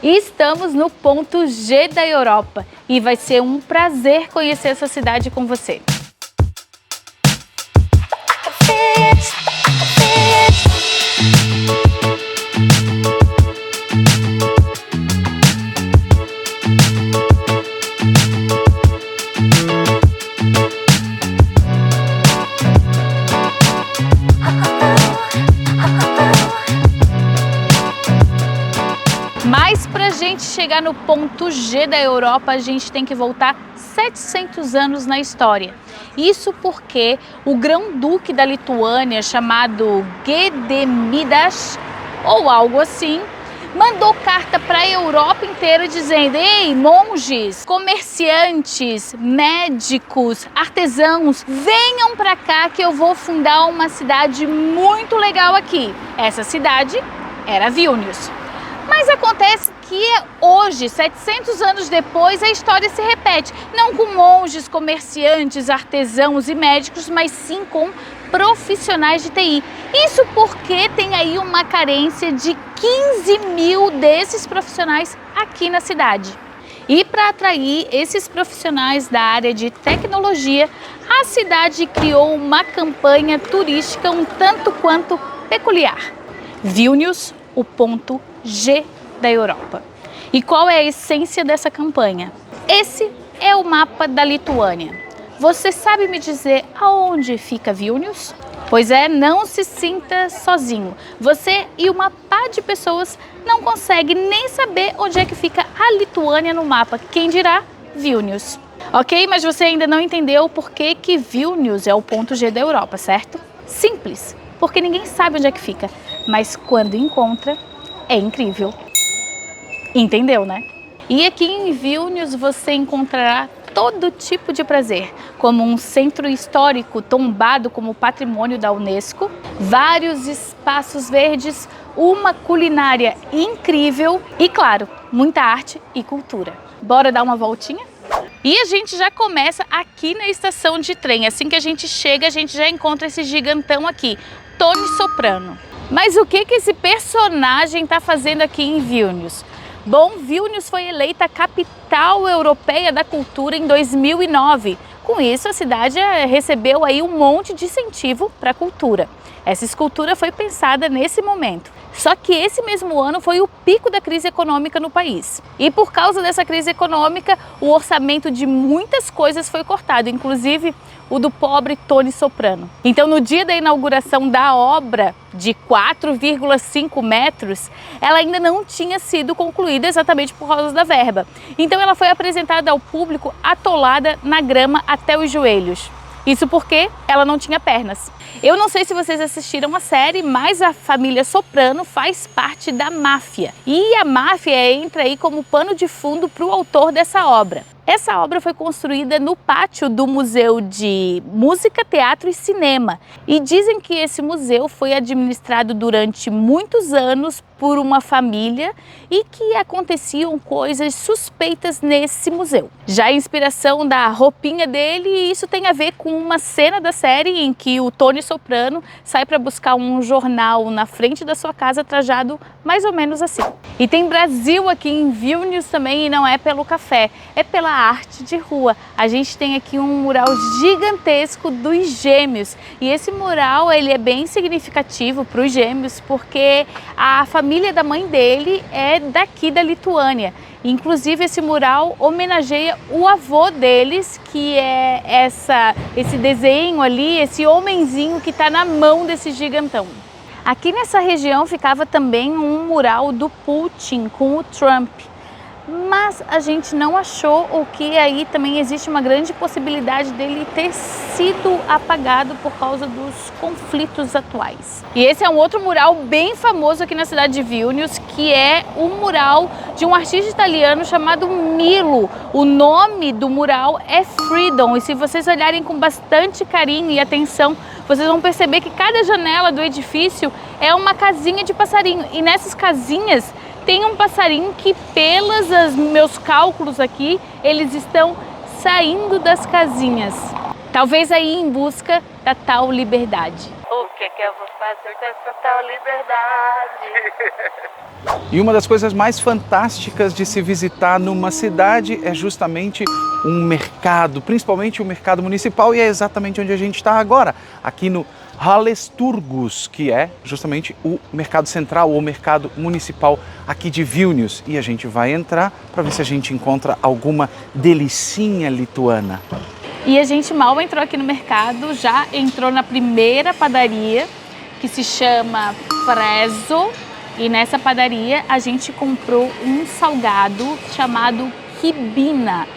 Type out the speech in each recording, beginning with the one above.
E estamos no ponto G da Europa e vai ser um prazer conhecer essa cidade com você. Mas para a gente chegar no ponto G da Europa, a gente tem que voltar 700 anos na história. Isso porque o grão-duque da Lituânia, chamado Gediminas, ou algo assim, mandou carta para a Europa inteira dizendo: ei, monges, comerciantes, médicos, artesãos, venham para cá que eu vou fundar uma cidade muito legal aqui. Essa cidade era Vilnius. Mas acontece que hoje, 700 anos depois, a história se repete. Não com monges, comerciantes, artesãos e médicos, mas sim com profissionais de TI. Isso porque tem aí uma carência de 15 mil desses profissionais aqui na cidade. E para atrair esses profissionais da área de tecnologia, a cidade criou uma campanha turística um tanto quanto peculiar. Vilnius, o ponto G da Europa. E qual é a essência dessa campanha? Esse é o mapa da Lituânia. Você sabe me dizer aonde fica Vilnius? Pois é, não se sinta sozinho. Você e uma pá de pessoas não conseguem nem saber onde é que fica a Lituânia no mapa. Quem dirá Vilnius? Ok, mas você ainda não entendeu por que Vilnius é o ponto G da Europa, certo? Simples, porque ninguém sabe onde é que fica, mas quando encontra, é incrível. Entendeu, né? E aqui em Vilnius você encontrará todo tipo de prazer, como um centro histórico tombado como patrimônio da Unesco, vários espaços verdes, uma culinária incrível e, claro, muita arte e cultura. Bora dar uma voltinha? E a gente já começa aqui na estação de trem. Assim que a gente chega, a gente já encontra esse gigantão aqui, Tony Soprano. Mas o que esse personagem está fazendo aqui em Vilnius? Bom, Vilnius foi eleita a capital europeia da cultura em 2009. Com isso, a cidade recebeu aí um monte de incentivo para a cultura. Essa escultura foi pensada nesse momento. Só que esse mesmo ano foi o pico da crise econômica no país. E por causa dessa crise econômica, o orçamento de muitas coisas foi cortado, inclusive o do pobre Tony Soprano. Então, no dia da inauguração da obra, de 4,5 metros, ela ainda não tinha sido concluída exatamente por causa da verba. Então, ela foi apresentada ao público atolada na grama até os joelhos. Isso porque ela não tinha pernas. Eu não sei se vocês assistiram a série, mas a família Soprano faz parte da máfia. E a máfia entra aí como pano de fundo para o autor dessa obra. Essa obra foi construída no pátio do Museu de Música, Teatro e Cinema. E dizem que esse museu foi administrado durante muitos anos por uma família e que aconteciam coisas suspeitas nesse museu. Já a inspiração da roupinha dele, isso tem a ver com uma cena da série em que o Tony Soprano sai para buscar um jornal na frente da sua casa trajado mais ou menos assim. E tem Brasil aqui em Vilnius também, e não é pelo café, é pela arte de rua. A gente tem aqui um mural gigantesco dos Gêmeos e esse mural ele é bem significativo para os Gêmeos porque a família da mãe dele é daqui da Lituânia. Inclusive esse mural homenageia o avô deles, que é esse desenho ali, esse homenzinho que está na mão desse gigantão. Aqui nessa região ficava também um mural do Putin com o Trump. Mas a gente não achou, o que aí também existe uma grande possibilidade dele ter sido apagado por causa dos conflitos atuais. E esse é um outro mural bem famoso aqui na cidade de Vilnius, que é o mural de um artista italiano chamado Milo. O nome do mural é Freedom, e se vocês olharem com bastante carinho e atenção, vocês vão perceber que cada janela do edifício é uma casinha de passarinho, e nessas casinhas tem um passarinho que, pelos meus cálculos aqui, eles estão saindo das casinhas. Talvez aí em busca da tal liberdade. que eu vou fazer com essa tal liberdade? E uma das coisas mais fantásticas de se visitar numa cidade é justamente um mercado, principalmente o mercado municipal, e é exatamente onde a gente está agora, aqui no Hallesturgus, que é justamente o mercado central, ou mercado municipal aqui de Vilnius. E a gente vai entrar para ver se a gente encontra alguma delicinha lituana. E a gente mal entrou aqui no mercado, já entrou na primeira padaria, que se chama Prezo. E nessa padaria a gente comprou um salgado chamado Kibinas.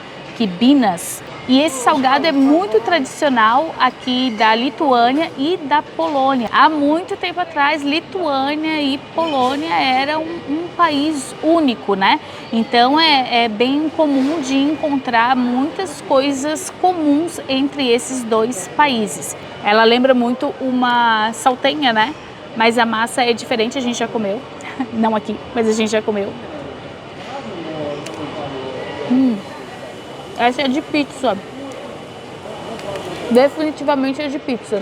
E esse salgado é muito tradicional aqui da Lituânia e da Polônia. Há muito tempo atrás, Lituânia e Polônia eram um país único, né? Então é bem comum de encontrar muitas coisas comuns entre esses dois países. Ela lembra muito uma saltenha, né? Mas a massa é diferente, a gente já comeu. Não aqui, mas a gente já comeu. Essa é de pizza. Definitivamente é de pizza.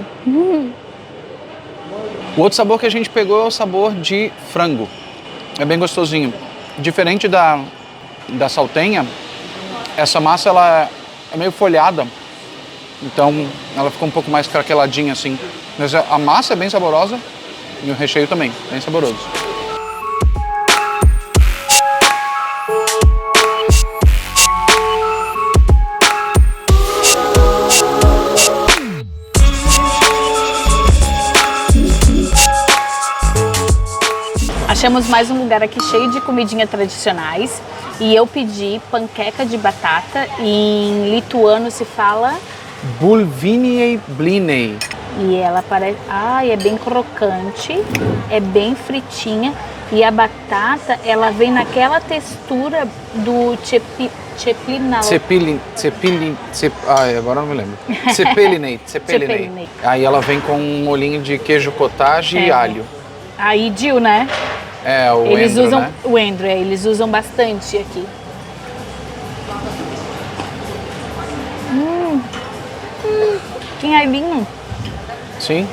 O outro sabor que a gente pegou é o sabor de frango. É bem gostosinho. Diferente da saltenha, essa massa ela é meio folhada. Então ela fica um pouco mais craqueladinha assim. Mas a massa é bem saborosa e o recheio também, bem saboroso. Achamos mais um lugar aqui cheio de comidinha tradicionais e eu pedi panqueca de batata. Em lituano se fala Bulviniai blinei. E ela parece... é bem crocante, é bem fritinha e a batata ela vem naquela textura do cepelinai. Agora não me lembro. Cepelinei. Aí ela vem com um molhinho de queijo cottage e alho. Aí Jill, né? É, o eles endro, usam né? o endro, eles usam bastante aqui. Que alhinho. Sim.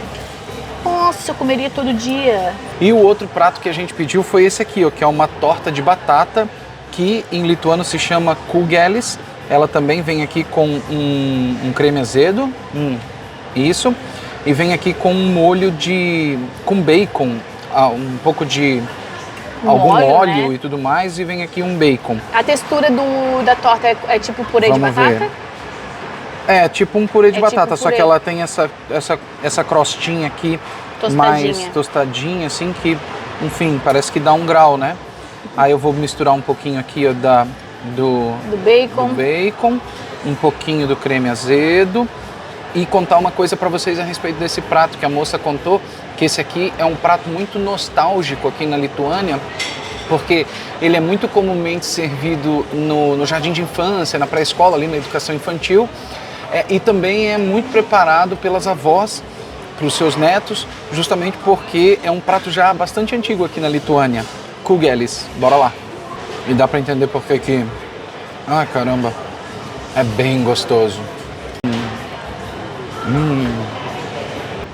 Nossa, eu comeria todo dia. E o outro prato que a gente pediu foi esse aqui, ó, que é uma torta de batata, que em lituano se chama kugelis. Ela também vem aqui com um creme azedo, isso, e vem aqui com um molho com bacon, um pouco de algum óleo, né? E tudo mais, e vem aqui um bacon. A textura da torta é tipo purê de batata? Ver. É, tipo um purê de batata, tipo só que ela tem essa crostinha aqui mais tostadinha, assim, que, enfim, parece que dá um grau, né? Aí eu vou misturar um pouquinho aqui, ó, do bacon, um pouquinho do creme azedo e contar uma coisa para vocês a respeito desse prato que a moça contou, que esse aqui é um prato muito nostálgico aqui na Lituânia, porque ele é muito comumente servido no jardim de infância, na pré-escola, ali na educação infantil, e também é muito preparado pelas avós para os seus netos, justamente porque é um prato já bastante antigo aqui na Lituânia. Kugelis, bora lá. E dá para entender por que ah, caramba, é bem gostoso.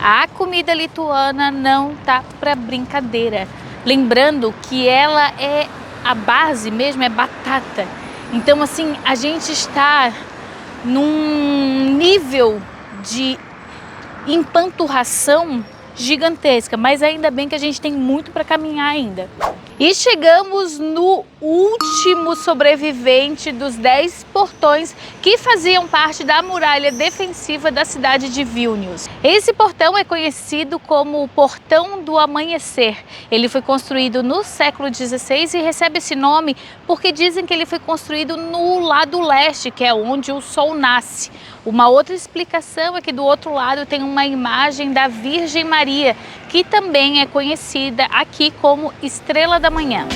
A comida lituana não tá para brincadeira. Lembrando que ela a base mesmo é batata. Então, assim, a gente está num nível de empanturração gigantesca, mas ainda bem que a gente tem muito para caminhar ainda. E chegamos no último sobrevivente dos 10 portões que faziam parte da muralha defensiva da cidade de Vilnius. Esse portão é conhecido como o Portão do Amanhecer. Ele foi construído no século XVI e recebe esse nome porque dizem que ele foi construído no lado leste, que é onde o sol nasce. Uma outra explicação é que do outro lado tem uma imagem da Virgem Maria, que também é conhecida aqui como Estrela da Manhã.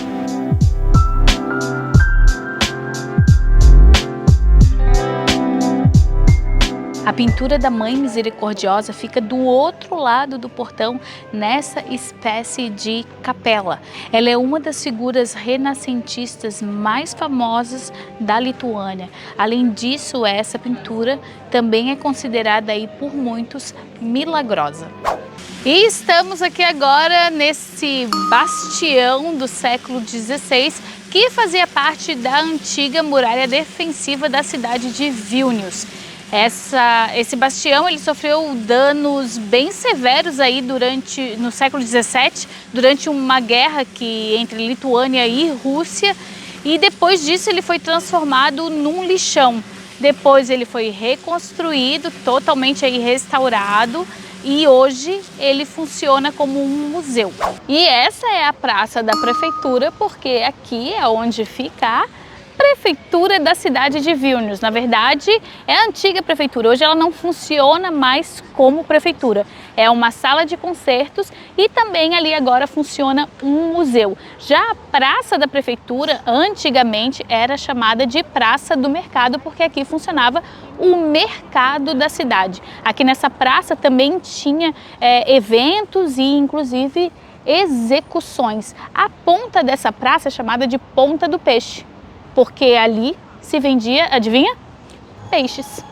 A pintura da Mãe Misericordiosa fica do outro lado do portão, nessa espécie de capela. Ela é uma das figuras renascentistas mais famosas da Lituânia. Além disso, essa pintura também é considerada aí por muitos milagrosa. E estamos aqui agora nesse bastião do século XVI que fazia parte da antiga muralha defensiva da cidade de Vilnius. Esse bastião ele sofreu danos bem severos aí no século XVII, durante uma guerra entre Lituânia e Rússia, e depois disso ele foi transformado num lixão. Depois ele foi reconstruído, totalmente aí restaurado, e hoje ele funciona como um museu. E essa é a praça da prefeitura, porque aqui é onde fica a prefeitura da cidade de Vilnius. Na verdade, é a antiga prefeitura. Hoje ela não funciona mais como prefeitura. É uma sala de concertos e também ali agora funciona um museu. Já a praça da prefeitura, antigamente, era chamada de Praça do Mercado, porque aqui funcionava o mercado da cidade. Aqui nessa praça também tinha eventos e, inclusive, execuções. A ponta dessa praça é chamada de Ponta do Peixe, porque ali se vendia, adivinha? Peixes.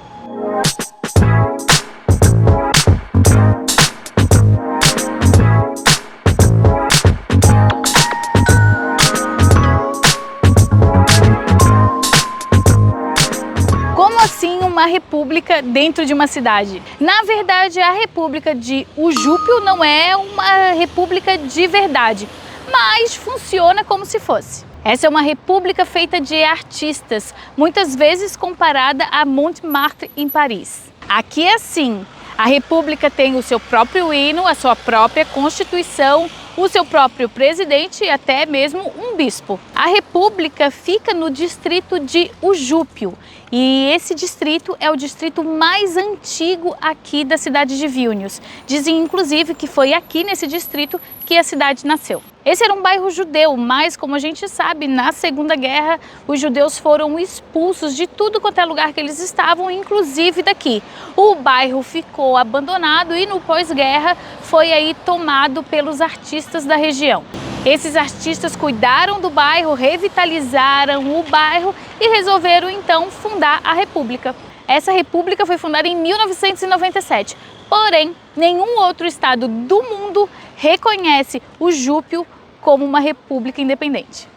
Como assim uma república dentro de uma cidade? Na verdade, a República de Ujúpio não é uma república de verdade, mas funciona como se fosse. Essa é uma república feita de artistas, muitas vezes comparada a Montmartre em Paris. Aqui é assim, a república tem o seu próprio hino, a sua própria constituição, o seu próprio presidente e até mesmo um bispo. A república fica no distrito de Ujúpio e esse distrito é o distrito mais antigo aqui da cidade de Vilnius. Dizem inclusive que foi aqui nesse distrito que a cidade nasceu. Esse era um bairro judeu, mas como a gente sabe, na Segunda Guerra os judeus foram expulsos de tudo quanto é lugar que eles estavam, inclusive daqui. O bairro ficou abandonado e no pós-guerra foi aí tomado pelos artistas da região. Esses artistas cuidaram do bairro, revitalizaram o bairro e resolveram então fundar a República. Essa república foi fundada em 1997, porém nenhum outro estado do mundo reconhece Ujúpio como uma república independente.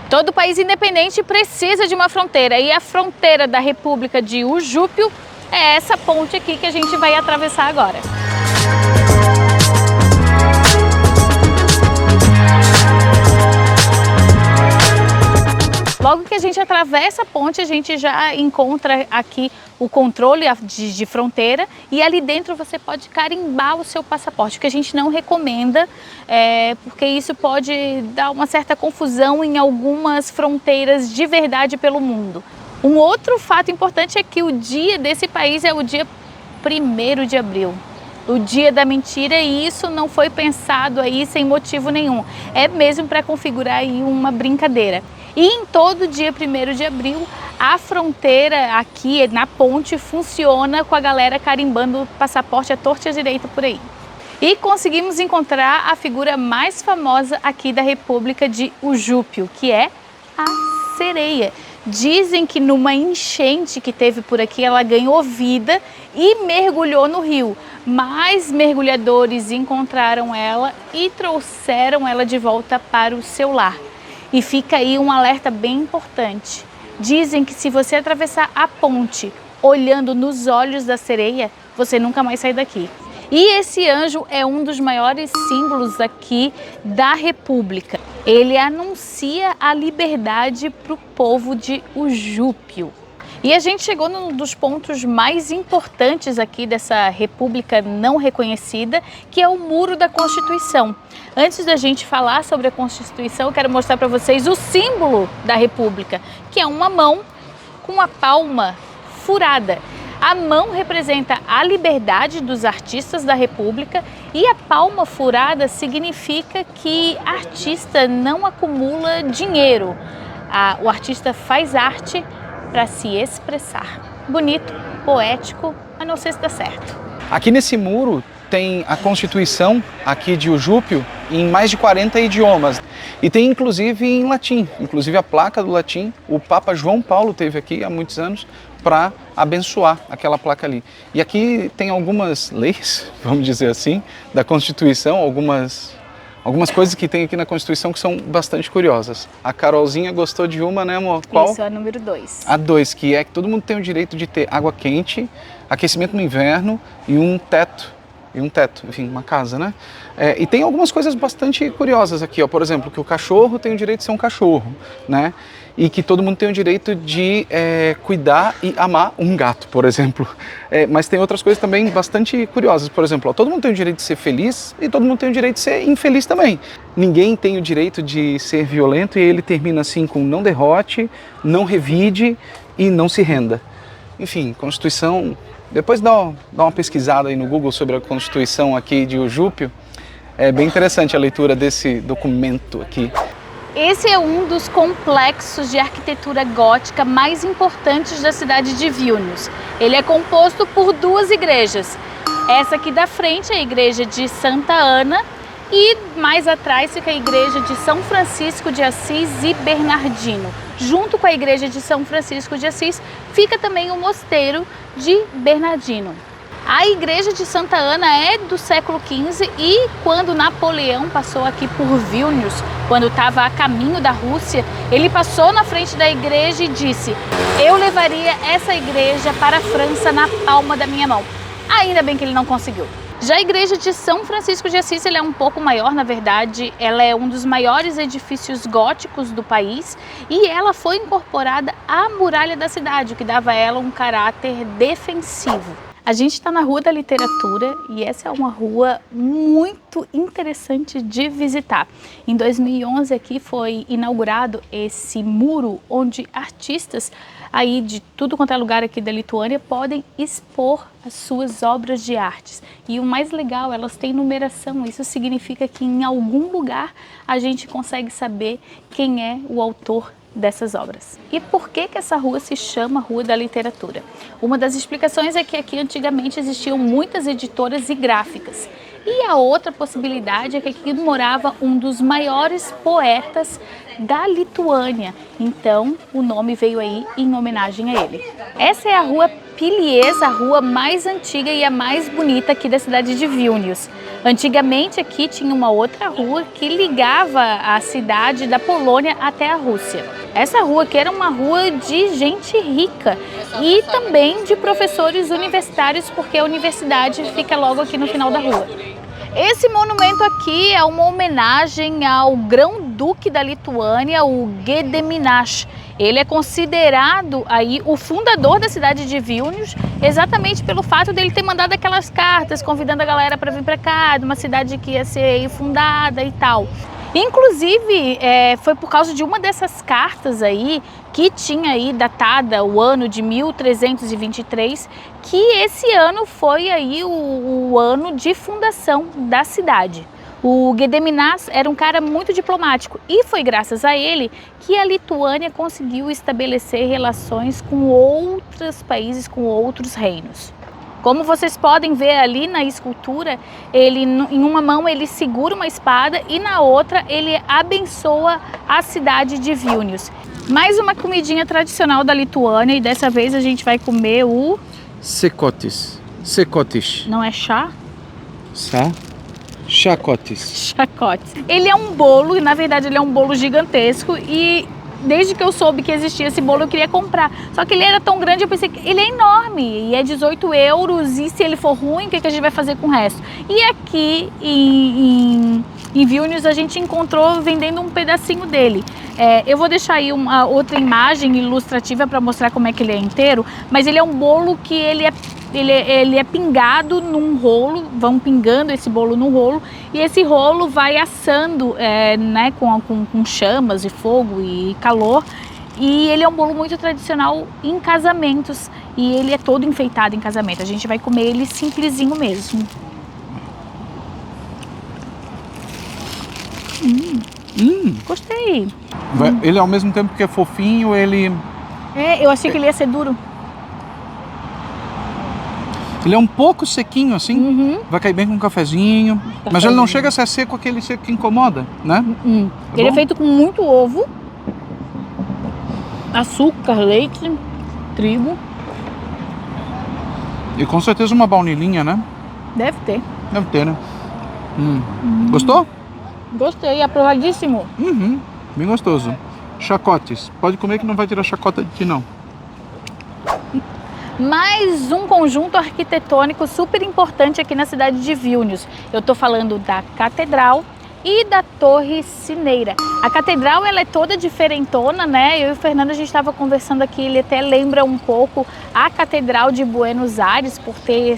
Todo país independente precisa de uma fronteira e a fronteira da República de Ujúpio é essa ponte aqui que a gente vai atravessar agora. Logo que a gente atravessa a ponte, a gente já encontra aqui o controle de fronteira e ali dentro você pode carimbar o seu passaporte, o que a gente não recomenda, porque isso pode dar uma certa confusão em algumas fronteiras de verdade pelo mundo. Um outro fato importante é que o dia desse país é o dia 1º de abril. O dia da mentira, e isso não foi pensado aí sem motivo nenhum. É mesmo para configurar aí uma brincadeira. E em todo dia 1º de abril, a fronteira aqui na ponte funciona com a galera carimbando o passaporte à torta e à direita por aí. E conseguimos encontrar a figura mais famosa aqui da República de Ujúpio, que é a sereia. Dizem que numa enchente que teve por aqui, ela ganhou vida e mergulhou no rio. Mas mergulhadores encontraram ela e trouxeram ela de volta para o seu lar. E fica aí um alerta bem importante. Dizem que se você atravessar a ponte olhando nos olhos da sereia, você nunca mais sai daqui. E esse anjo é um dos maiores símbolos aqui da República. Ele anuncia a liberdade para o povo de Ujúpio. E a gente chegou num dos pontos mais importantes aqui dessa república não reconhecida, que é o Muro da Constituição. Antes da gente falar sobre a Constituição, eu quero mostrar para vocês o símbolo da república, que é uma mão com a palma furada. A mão representa a liberdade dos artistas da república e a palma furada significa que artista não acumula dinheiro. O artista faz arte para se expressar. Bonito, poético, mas não sei se dá certo. Aqui nesse muro tem a Constituição aqui de Ujúpio em mais de 40 idiomas. E tem inclusive em latim, inclusive a placa do latim. O Papa João Paulo teve aqui há muitos anos para abençoar aquela placa ali. E aqui tem algumas leis, vamos dizer assim, da Constituição, algumas coisas que tem aqui na Constituição que são bastante curiosas. A Carolzinha gostou de uma, né, amor? Qual? Isso, é a número 2. A 2, que é que todo mundo tem o direito de ter água quente, aquecimento no inverno e um teto, enfim, uma casa, né? E tem algumas coisas bastante curiosas aqui, ó. Por exemplo, que o cachorro tem o direito de ser um cachorro, né? E que todo mundo tem o direito de cuidar e amar um gato, por exemplo. Mas tem outras coisas também bastante curiosas. Por exemplo, ó, todo mundo tem o direito de ser feliz e todo mundo tem o direito de ser infeliz também. Ninguém tem o direito de ser violento e ele termina assim com não derrote, não revide e não se renda. Enfim, Constituição... Depois dá uma pesquisada aí no Google sobre a Constituição aqui de Ujúpio. É bem interessante a leitura desse documento aqui. Esse é um dos complexos de arquitetura gótica mais importantes da cidade de Vilnius. Ele é composto por 2 igrejas. Essa aqui da frente é a igreja de Santa Ana e mais atrás fica a igreja de São Francisco de Assis e Bernardino. Junto com a igreja de São Francisco de Assis fica também o mosteiro de Bernardino. A igreja de Santa Ana é do século XV e quando Napoleão passou aqui por Vilnius, quando estava a caminho da Rússia, ele passou na frente da igreja e disse: "Eu levaria essa igreja para a França na palma da minha mão." Ainda bem que ele não conseguiu. Já a igreja de São Francisco de Assis, ela é um pouco maior, na verdade, ela é um dos maiores edifícios góticos do país e ela foi incorporada à muralha da cidade, o que dava a ela um caráter defensivo. A gente está na Rua da Literatura e essa é uma rua muito interessante de visitar. Em 2011 aqui foi inaugurado esse muro onde artistas aí de tudo quanto é lugar aqui da Lituânia podem expor as suas obras de artes. E o mais legal, elas têm numeração, isso significa que em algum lugar a gente consegue saber quem é o autor dessas obras. E por que essa rua se chama Rua da Literatura? Uma das explicações é que aqui antigamente existiam muitas editoras e gráficas. E a outra possibilidade é que aqui morava um dos maiores poetas da Lituânia. Então, o nome veio aí em homenagem a ele. Essa é a Rua Pilies, a rua mais antiga e a mais bonita aqui da cidade de Vilnius. Antigamente aqui tinha uma outra rua que ligava a cidade da Polônia até a Rússia. Essa rua aqui era uma rua de gente rica e também de professores universitários, porque a universidade fica logo aqui no final da rua. Esse monumento aqui é uma homenagem ao grão-duque da Lituânia, o Gediminas. Ele é considerado aí o fundador da cidade de Vilnius, exatamente pelo fato dele ter mandado aquelas cartas convidando a galera para vir para cá, de uma cidade que ia ser fundada e tal. Inclusive, foi por causa de uma dessas cartas aí, que tinha aí datada o ano de 1323, que esse ano foi aí o ano de fundação da cidade. O Gediminas era um cara muito diplomático e foi graças a ele que a Lituânia conseguiu estabelecer relações com outros países, com outros reinos. Como vocês podem ver ali na escultura, ele, em uma mão ele segura uma espada e na outra ele abençoa a cidade de Vilnius. Mais uma comidinha tradicional da Lituânia e dessa vez a gente vai comer o... Sekotis. Não é chá? Chacotes. Chacotes. Ele é um bolo e na verdade ele é um bolo gigantesco e... Desde que eu soube que existia esse bolo, eu queria comprar. Só que ele era tão grande, eu pensei que ele é enorme. E é 18 euros. E se ele for ruim, o que a gente vai fazer com o resto? E aqui em Vilnius, a gente encontrou vendendo um pedacinho dele. Eu vou deixar aí uma outra imagem ilustrativa para mostrar como é que ele é inteiro. Mas ele é um bolo que ele é pingado num rolo, vão pingando esse bolo no rolo e esse rolo vai assando né, com chamas e fogo e calor. E ele é um bolo muito tradicional em casamentos e ele é todo enfeitado em casamento. A gente vai comer ele simplesinho mesmo. Gostei. Ele ao mesmo tempo que é fofinho, ele... Eu achei que ele ia ser duro. Ele é um pouco sequinho assim, vai cair bem com um cafezinho, mas ele não chega a ser seco, aquele seco que incomoda, né? Ele é feito com muito ovo, açúcar, leite, trigo. E com certeza uma baunilhinha, né? Deve ter. Deve ter, né? Gostou? Gostei, aprovadíssimo. Bem gostoso. Chacotes. Pode comer que não vai tirar chacota de ti, não. Mais um conjunto arquitetônico super importante aqui na cidade de Vilnius. Eu tô falando da Catedral e da Torre Sineira. A Catedral, ela é toda diferentona, né? Eu e o Fernando, a gente estava conversando aqui, ele até lembra um pouco a Catedral de Buenos Aires, por ter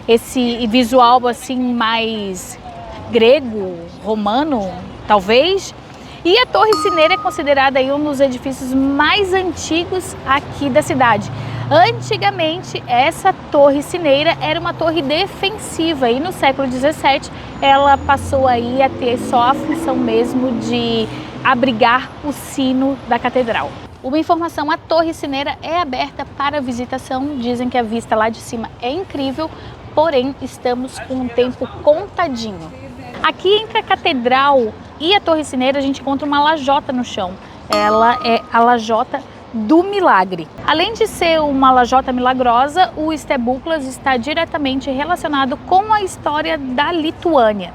esse visual assim mais grego, romano, talvez. E a Torre Sineira é considerada aí um dos edifícios mais antigos aqui da cidade. Antigamente, essa Torre Sineira era uma torre defensiva e no século XVII ela passou aí a ter só a função mesmo de abrigar o sino da catedral. Uma informação, a Torre Sineira é aberta para visitação, dizem que a vista lá de cima é incrível, porém estamos com um tempo contadinho. Aqui entre a Catedral e a Torre Sineira a gente encontra uma lajota no chão, ela é a lajota do Milagre. Além de ser uma lajota milagrosa, o Stebuklas está diretamente relacionado com a história da Lituânia.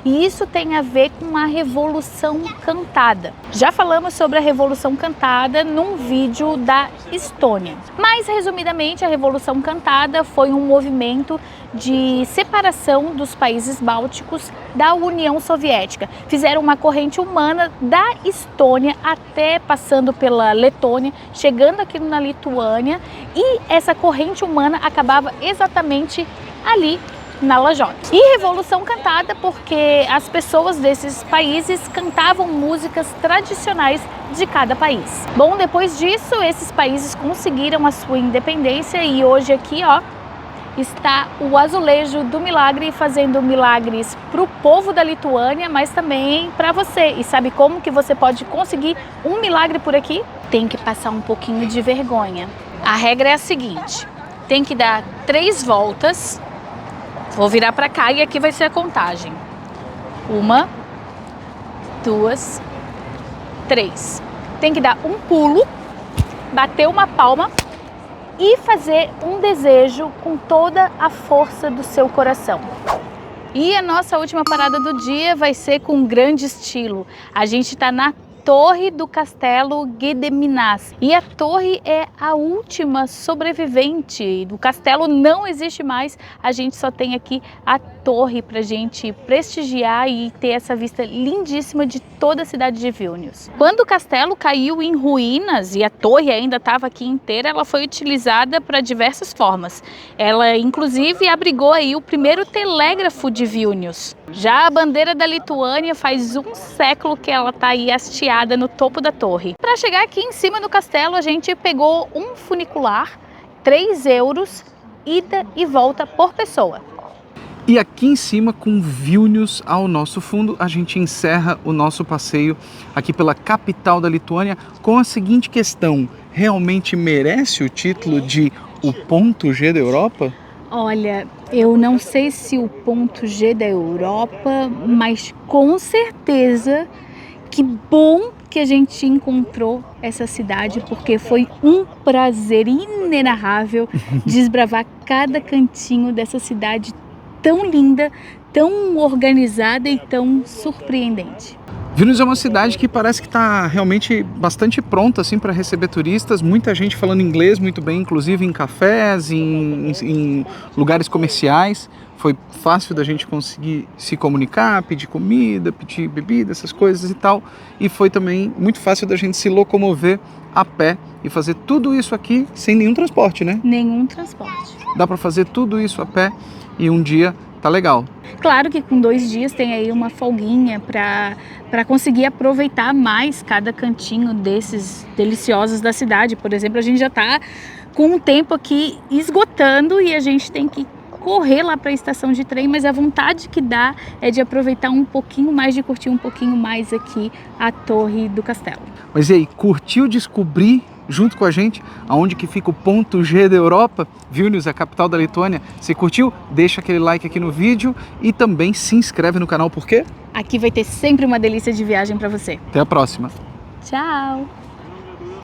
E isso tem a ver com a Revolução Cantada. Já falamos sobre a Revolução Cantada num vídeo da Estônia. Mas, resumidamente, a Revolução Cantada foi um movimento de separação dos países bálticos da União Soviética. Fizeram uma corrente humana da Estônia até passando pela Letônia, chegando aqui na Lituânia, e essa corrente humana acabava exatamente ali na lajota. E Revolução Cantada porque as pessoas desses países cantavam músicas tradicionais de cada país. Bom, depois disso, esses países conseguiram a sua independência e hoje aqui, ó, está o azulejo do milagre, fazendo milagres para o povo da Lituânia, mas também para você. E sabe como que você pode conseguir um milagre por aqui? Tem que passar um pouquinho de vergonha. A regra é a seguinte, tem que dar 3 voltas. Vou virar para cá e aqui vai ser a contagem. 1, 2, 3. Tem que dar um pulo, bater uma palma e fazer um desejo com toda a força do seu coração. E a nossa última parada do dia vai ser com grande estilo. A gente está na Torre do Castelo Gedeminas. E a torre é a última sobrevivente. O castelo não existe mais, a gente só tem aqui a torre para a gente prestigiar e ter essa vista lindíssima de toda a cidade de Vilnius. Quando o castelo caiu em ruínas e a torre ainda estava aqui inteira, ela foi utilizada para diversas formas. Ela inclusive abrigou aí o primeiro telégrafo de Vilnius. Já a bandeira da Lituânia faz um século que ela está aí hasteada no topo da torre. Para chegar aqui em cima do castelo, a gente pegou um funicular, 3 euros, ida e volta por pessoa. E aqui em cima, com Vilnius ao nosso fundo, a gente encerra o nosso passeio aqui pela capital da Lituânia com a seguinte questão: realmente merece o título de o ponto G da Europa? Olha, eu não sei se o ponto G da Europa, mas com certeza que bom que a gente encontrou essa cidade, porque foi um prazer inenarrável desbravar cada cantinho dessa cidade tão linda, tão organizada e tão surpreendente. Vilnius é uma cidade que parece que está realmente bastante pronta assim, para receber turistas, muita gente falando inglês muito bem, inclusive em cafés, em lugares comerciais. Foi fácil da gente conseguir se comunicar, pedir comida, pedir bebida, essas coisas e tal. E foi também muito fácil da gente se locomover a pé e fazer tudo isso aqui sem nenhum transporte, né? Nenhum transporte. Dá para fazer tudo isso a pé e um dia tá legal. Claro que com 2 dias tem aí uma folguinha para conseguir aproveitar mais cada cantinho desses deliciosos da cidade. Por exemplo, a gente já tá com o tempo aqui esgotando e a gente tem que correr lá para a estação de trem, mas a vontade que dá é de aproveitar um pouquinho mais, de curtir um pouquinho mais aqui a Torre do Castelo. Mas e aí, curtiu descobrir junto com a gente aonde que fica o ponto G da Europa, Vilnius, a capital da Lituânia. Se curtiu, deixa aquele like aqui no vídeo e também se inscreve no canal, porque aqui vai ter sempre uma delícia de viagem para você. Até a próxima. Tchau!